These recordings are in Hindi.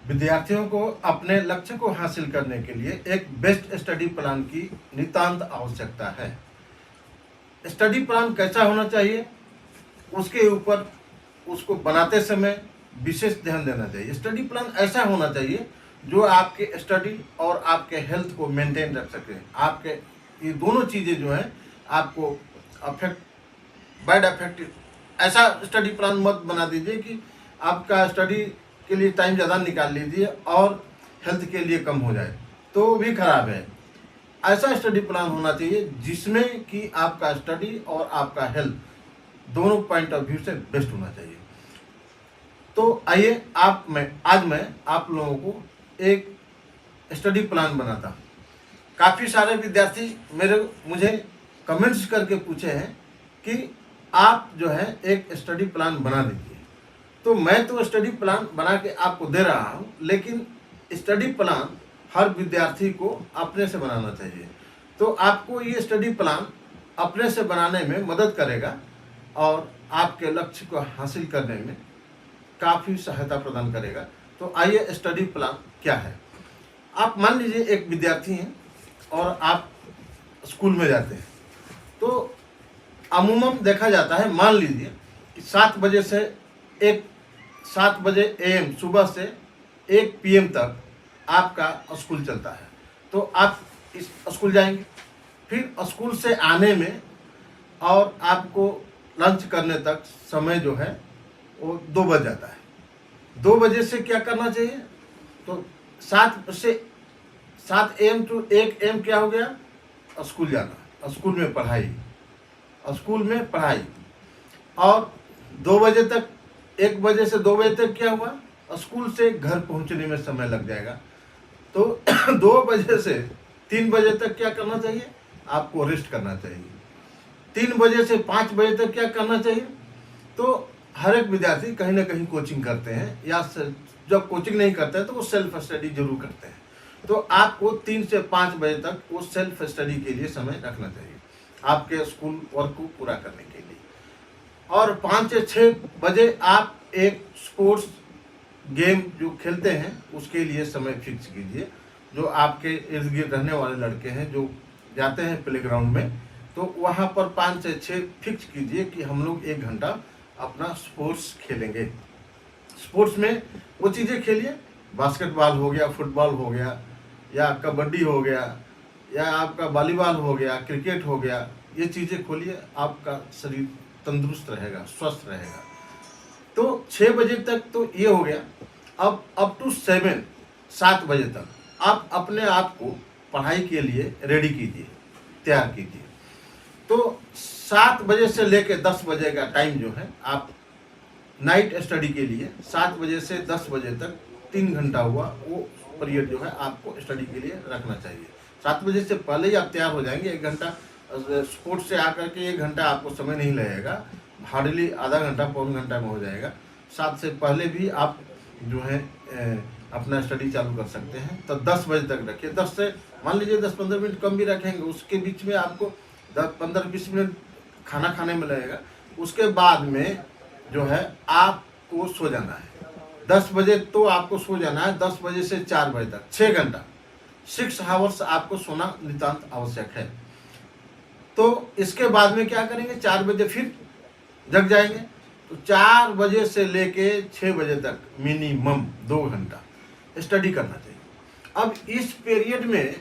विद्यार्थियों को अपने लक्ष्य को हासिल करने के लिए एक बेस्ट स्टडी प्लान की नितांत आवश्यकता है। स्टडी प्लान कैसा होना चाहिए, उसके ऊपर उसको बनाते समय विशेष ध्यान देना चाहिए। स्टडी प्लान ऐसा होना चाहिए जो आपके स्टडी और आपके हेल्थ को मेंटेन रख सके। आपके ये दोनों चीज़ें जो हैं आपको बैड अफेक्ट, ऐसा स्टडी प्लान मत बना दीजिए कि आपका स्टडी के लिए टाइम ज़्यादा निकाल लीजिए और हेल्थ के लिए कम हो जाए, तो भी खराब है। ऐसा स्टडी प्लान होना चाहिए जिसमें कि आपका स्टडी और आपका हेल्थ दोनों पॉइंट ऑफ व्यू से बेस्ट होना चाहिए। तो आइए आज मैं आप लोगों को एक स्टडी प्लान बनाता। काफ़ी सारे विद्यार्थी मुझे कमेंट्स करके पूछे हैं कि आप जो है एक स्टडी प्लान बना दीजिए। तो मैं तो स्टडी प्लान बना के आपको दे रहा हूँ, लेकिन स्टडी प्लान हर विद्यार्थी को अपने से बनाना चाहिए। तो आपको ये स्टडी प्लान अपने से बनाने में मदद करेगा और आपके लक्ष्य को हासिल करने में काफ़ी सहायता प्रदान करेगा। तो आइए स्टडी प्लान क्या है। आप मान लीजिए एक विद्यार्थी हैं और आप स्कूल में जाते हैं, तो अमूमन देखा जाता है, मान लीजिए कि 7 बजे से 7 बजे AM सुबह से 1 PM तक आपका स्कूल चलता है। तो आप इस स्कूल जाएंगे, फिर स्कूल से आने में और आपको लंच करने तक समय जो है वो 2 बज जाता है। 2 बजे से क्या करना चाहिए, तो 7 AM टू 1 AM क्या हो गया, स्कूल जाना, स्कूल में पढ़ाई। और 2 बजे तक, 1 बजे से 2 बजे तक क्या हुआ, स्कूल से घर पहुंचने में समय लग जाएगा। तो 2 बजे से 3 बजे तक क्या करना चाहिए, आपको रेस्ट करना चाहिए। 3 बजे से 5 बजे तक क्या करना चाहिए। तो हर एक विद्यार्थी कहीं ना कहीं कोचिंग करते हैं, या जब कोचिंग नहीं करते हैं तो वो सेल्फ स्टडी जरूर करते हैं। तो आपको 3 से 5 बजे तक वो सेल्फ स्टडी के लिए समय रखना चाहिए, आपके स्कूल वर्क को पूरा करने के लिए। और 5 से 6 बजे आप एक स्पोर्ट्स गेम जो खेलते हैं उसके लिए समय फिक्स कीजिए। जो आपके इर्द गिर्द रहने वाले लड़के हैं जो जाते हैं प्लेग्राउंड में, तो वहाँ पर 5 से 6 फिक्स कीजिए कि हम लोग 1 घंटा अपना स्पोर्ट्स खेलेंगे। स्पोर्ट्स में वो चीज़ें खेलिए, बास्केटबॉल हो गया, फुटबॉल हो गया, या कबड्डी हो गया, या आपका वॉलीबॉल हो गया, क्रिकेट हो गया। ये चीज़ें खोलिए, आपका शरीर तंदुरुस्त रहेगा, स्वस्थ रहेगा। तो 6 बजे तक तो ये हो गया। अब अप टू 7 बजे तक आप अपने आप को पढ़ाई के लिए रेडी कीजिए, तैयार कीजिए। तो 7 बजे से लेकर 10 बजे का टाइम जो है, आप नाइट स्टडी के लिए 7 बजे से 10 बजे तक 3 घंटा हुआ, वो पीरियड जो है आपको स्टडी के लिए रखना चाहिए। 7 बजे से पहले ही आप तैयार हो जाएंगे। 1 घंटा स्पोर्ट्स से आकर के 1 घंटा आपको समय नहीं लगेगा, हार्डली आधा घंटा पौन घंटा में हो जाएगा। 7 से पहले भी आप जो है अपना स्टडी चालू कर सकते हैं। तो 10 बजे तक रखिए। 10 से मान लीजिए 10-15 मिनट कम भी रखेंगे, उसके बीच में आपको 15-20 मिनट खाना खाने में लगेगा। उसके बाद में जो है आपको सो जाना है। 10 बजे तो आपको सो जाना है। 10 बजे से 4 बजे तक 6 घंटा, 6 आवर्स आपको सोना नितांत आवश्यक है। तो इसके बाद में क्या करेंगे, 4 बजे फिर जग जाएंगे। तो 4 बजे से लेके 6 बजे तक मिनिमम 2 घंटा स्टडी करना चाहिए। अब इस पीरियड में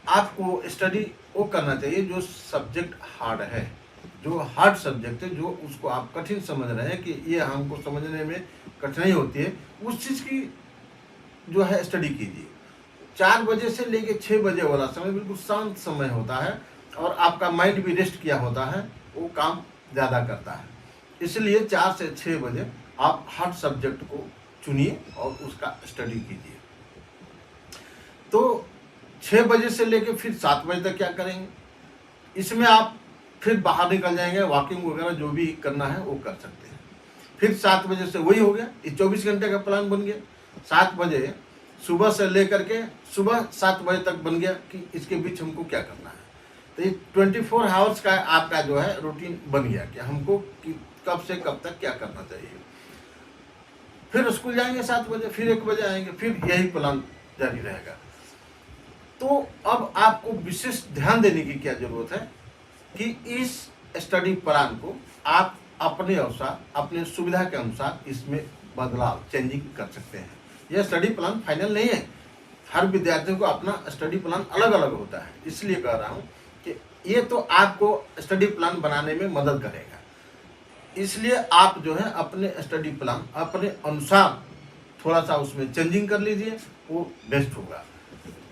आपको स्टडी वो करना चाहिए जो सब्जेक्ट हार्ड है, जो हार्ड सब्जेक्ट है, जो उसको आप कठिन समझ रहे हैं कि ये हमको समझने में कठिनाई होती है, उस चीज़ की जो है स्टडी कीजिए। 4 बजे से लेके 6 बजे वाला समय बिल्कुल शांत समय होता है और आपका माइंड भी रेस्ट किया होता है, वो काम ज़्यादा करता है। इसलिए 4 से 6 बजे आप हार्ड सब्जेक्ट को चुनिए और उसका स्टडी कीजिए। तो 6 बजे से लेके फिर 7 बजे तक क्या करेंगे, इसमें आप फिर बाहर निकल जाएंगे, वॉकिंग वगैरह जो भी करना है वो कर सकते हैं। फिर 7 बजे से वही हो गया, ये 24 घंटे का प्लान बन गया। 7 बजे सुबह से लेकर के सुबह 7 बजे तक बन गया कि इसके बीच हमको क्या करना है। तो ये 24 आवर्स का आपका जो है रूटीन बन गया कि हमको कब से कब तक क्या करना चाहिए। फिर स्कूल जाएंगे 7 बजे, फिर 1 बजे आएंगे, फिर यही प्लान जारी रहेगा। तो अब आपको विशेष ध्यान देने की क्या जरूरत है कि इस स्टडी प्लान को आप अपने अनुसार, अपने सुविधा के अनुसार इसमें बदलाव, चेंजिंग कर सकते हैं। यह स्टडी प्लान फाइनल नहीं है, हर विद्यार्थियों को अपना स्टडी प्लान अलग अलग होता है। इसलिए कह रहा हूँ कि ये तो आपको स्टडी प्लान बनाने में मदद करेगा। इसलिए आप जो है अपने स्टडी प्लान अपने अनुसार थोड़ा सा उसमें चेंजिंग कर लीजिए, वो बेस्ट होगा।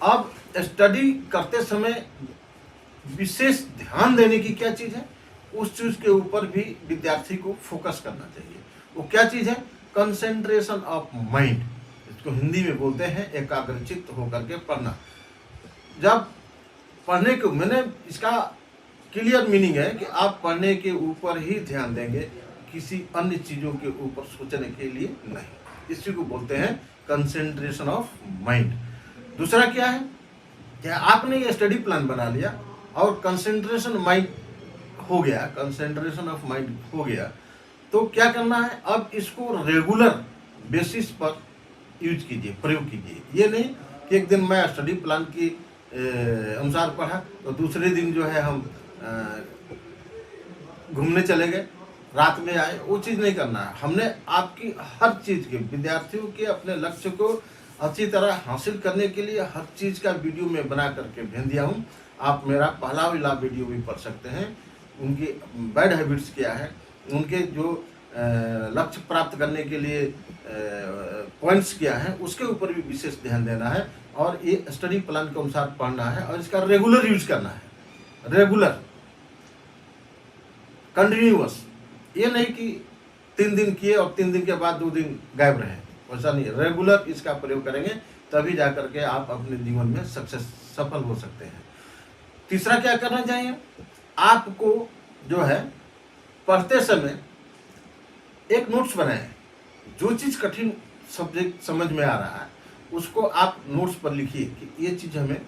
अब स्टडी करते समय विशेष ध्यान देने की क्या चीज़ है, उस चीज़ के ऊपर भी विद्यार्थी को फोकस करना चाहिए। वो क्या चीज़ है? कंसंट्रेशन ऑफ माइंड, इसको हिंदी में बोलते हैं एकाग्रचित होकर के पढ़ना। जब पढ़ने को, मैंने इसका क्लियर मीनिंग है कि आप पढ़ने के ऊपर ही ध्यान देंगे, किसी अन्य चीज़ों के ऊपर सोचने के लिए नहीं। इसी को बोलते हैं कंसंट्रेशन ऑफ माइंड। दूसरा क्या है, क्या आपने ये स्टडी प्लान बना लिया और कंसंट्रेशन माइंड हो गया, कंसंट्रेशन ऑफ माइंड हो गया, तो क्या करना है, अब इसको रेगुलर बेसिस पर यूज कीजिए, प्रयोग कीजिए। ये नहीं कि एक दिन मैं स्टडी प्लान की अनुसार पढ़ा तो दूसरे दिन जो है हम घूमने चले गए, रात में आए, वो चीज़ नहीं करना है। हमने आपकी हर चीज़ के, विद्यार्थियों के अपने लक्ष्य को अच्छी तरह हासिल करने के लिए हर चीज़ का वीडियो में बना करके भेज दिया हूँ। आप मेरा पहला वाला वीडियो भी पढ़ सकते हैं, उनकी बैड हैबिट्स क्या है, उनके जो लक्ष्य प्राप्त करने के लिए पॉइंट्स क्या है, उसके ऊपर भी विशेष ध्यान देना है। और ये स्टडी प्लान के अनुसार पढ़ना है और इसका रेगुलर यूज करना है, रेगुलर, कंटिन्यूअस। ये नहीं कि 3 दिन किए और 3 दिन के बाद 2 दिन गायब रहे, वैसा नहीं। रेगुलर इसका प्रयोग करेंगे तभी जा करके आप अपने जीवन में सफल हो सकते हैं। तीसरा क्या करना चाहिए, आपको जो है पढ़ते समय एक नोट्स बनाएं। जो चीज़ कठिन सब्जेक्ट समझ में आ रहा है उसको आप नोट्स पर लिखिए कि ये चीज़ हमें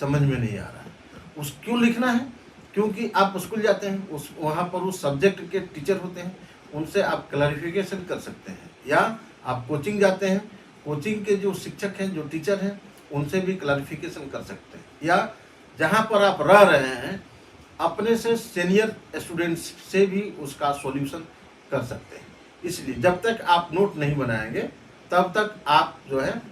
समझ में नहीं आ रहा है। उस क्यों लिखना है, क्योंकि आप स्कूल जाते हैं, उस वहाँ पर उस सब्जेक्ट के टीचर होते हैं, उनसे आप क्लैरिफिकेशन कर सकते हैं। या आप कोचिंग जाते हैं, कोचिंग के जो शिक्षक हैं, जो टीचर हैं, उनसे भी क्लैरिफिकेशन कर सकते हैं। या जहाँ पर आप रह रहे हैं अपने से सीनियर स्टूडेंट्स से भी उसका सॉल्यूशन कर सकते हैं। इसलिए जब तक आप नोट नहीं बनाएंगे तब तक आप जो है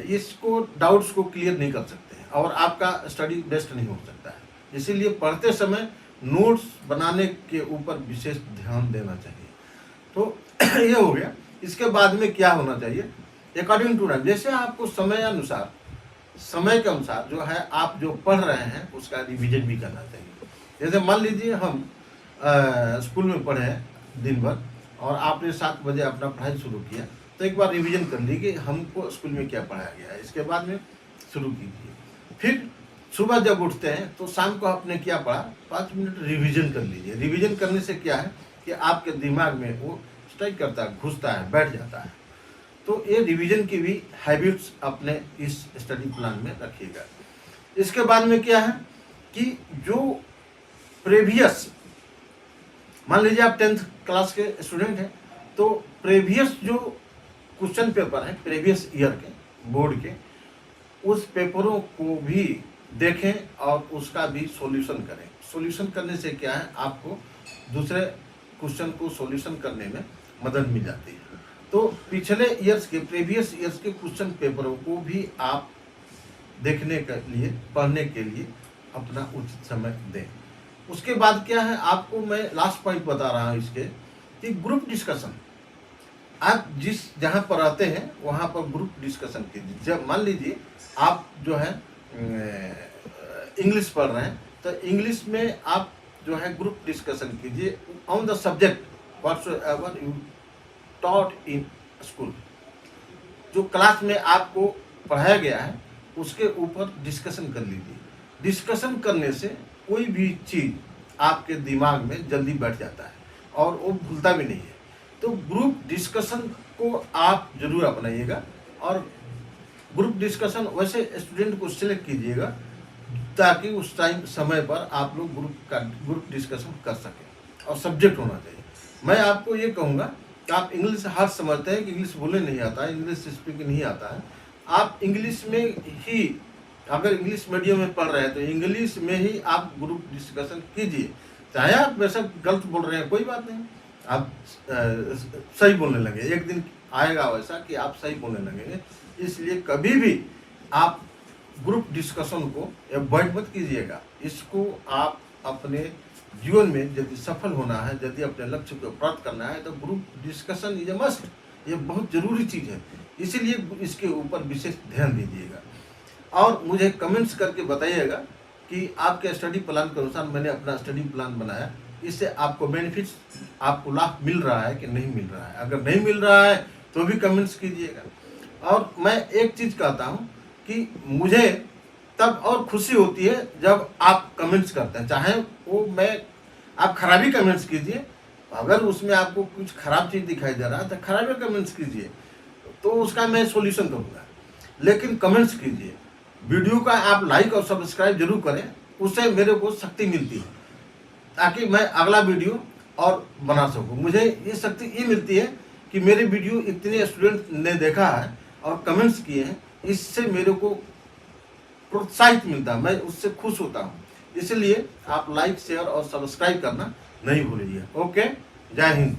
इसको डाउट्स को क्लियर नहीं कर सकते हैं और आपका स्टडी बेस्ट नहीं हो सकता है। इसीलिए पढ़ते समय नोट्स बनाने के ऊपर विशेष ध्यान देना चाहिए। तो ये हो गया। इसके बाद में क्या होना चाहिए, अकॉर्डिंग टू टाइम, जैसे आपको समय अनुसार, समय के अनुसार जो है आप जो पढ़ रहे हैं उसका रिवीजन भी करना चाहिए। जैसे मान लीजिए हम स्कूल में पढ़े हैं दिन भर और आपने 7 बजे अपना पढ़ाई शुरू किया, तो एक बार रिवीजन कर लीजिए कि हमको स्कूल में क्या पढ़ाया गया है। इसके बाद में शुरू कीजिए। फिर सुबह जब उठते हैं तो शाम को आपने क्या पढ़ा, 5 मिनट रिवीजन कर लीजिए। रिवीजन करने से क्या है कि आपके दिमाग में वो स्ट्राइक करता है, घुसता है, बैठ जाता है। तो ये रिवीजन की भी हैबिट्स अपने इस स्टडी प्लान में रखिएगा। इसके बाद में क्या है कि जो प्रीवियस, मान लीजिए आप 10th क्लास के स्टूडेंट हैं, तो प्रीवियस जो क्वेश्चन पेपर है प्रीवियस ईयर के बोर्ड के, उस पेपरों को भी देखें और उसका भी सॉल्यूशन करें। सॉल्यूशन करने से क्या है, आपको दूसरे क्वेश्चन को सॉल्यूशन करने में मदद मिल जाती है। तो पिछले ईयर्स के, प्रीवियस ईयर्स के क्वेश्चन पेपरों को भी आप देखने के लिए, पढ़ने के लिए अपना उचित समय दें। उसके बाद क्या है, आपको मैं लास्ट पॉइंट बता रहा हूँ इसके, कि ग्रुप डिस्कशन। आप जिस जहाँ पर रहते हैं वहाँ पर ग्रुप डिस्कशन कीजिए। जब मान लीजिए आप जो है इंग्लिश पढ़ रहे हैं तो इंग्लिश में आप जो है ग्रुप डिस्कशन कीजिए on the subject whatsoever you taught in school. जो क्लास में आपको पढ़ाया गया है उसके ऊपर डिस्कशन कर लीजिए। डिस्कशन करने से कोई भी चीज़ आपके दिमाग में जल्दी बैठ जाता है और वो भूलता भी नहीं है। तो ग्रुप डिस्कशन को आप जरूर अपनाइएगा और ग्रुप डिस्कशन वैसे स्टूडेंट को सिलेक्ट कीजिएगा ताकि उस टाइम समय पर आप लोग ग्रुप डिस्कशन कर सकें और सब्जेक्ट होना चाहिए। मैं आपको ये कहूँगा आप इंग्लिश हार्ड समझते हैं कि इंग्लिश बोलने नहीं आता है, इंग्लिश स्पीकिंग नहीं आता है, आप इंग्लिश में ही, अगर इंग्लिश मीडियम में पढ़ रहे हैं तो इंग्लिश में ही आप ग्रुप डिस्कशन कीजिए। चाहे आप वैसा गलत बोल रहे हैं कोई बात नहीं, आप सही बोलने लगे, एक दिन आएगा वैसा कि आप सही बोलने लगेंगे। इसलिए कभी भी आप ग्रुप डिस्कशन को अवॉइड मत कीजिएगा। इसको आप अपने जीवन में यदि सफल होना है, यदि अपने लक्ष्य को प्राप्त करना है, तो group discussion is a must, ये बहुत जरूरी चीज़ है। इसीलिए इसके ऊपर विशेष ध्यान दीजिएगा और मुझे कमेंट्स करके बताइएगा कि आपके स्टडी प्लान के अनुसार मैंने अपना स्टडी प्लान बनाया, इससे आपको बेनिफिट्स, आपको लाभ मिल रहा है कि नहीं मिल रहा है। अगर नहीं मिल रहा है तो भी कमेंट्स कीजिएगा। और मैं एक चीज़ कहता हूँ कि मुझे तब और खुशी होती है जब आप कमेंट्स करते हैं, चाहे वो आप खराबी कमेंट्स कीजिए, अगर उसमें आपको कुछ खराब चीज़ दिखाई दे रहा है तो खराबी कमेंट्स कीजिए, तो उसका मैं सॉल्यूशन करूँगा, लेकिन कमेंट्स कीजिए। वीडियो का आप लाइक और सब्सक्राइब जरूर करें, उससे मेरे को शक्ति मिलती है ताकि मैं अगला वीडियो और बना सकूं। मुझे ये शक्ति ये मिलती है कि मेरे वीडियो इतने स्टूडेंट ने देखा है और कमेंट्स किए हैं, इससे मेरे को प्रोत्साहित मिलता है, मैं उससे खुश होता हूँ। इसलिए आप लाइक, शेयर और सब्सक्राइब करना नहीं भूलिए। ओके, जय हिंद।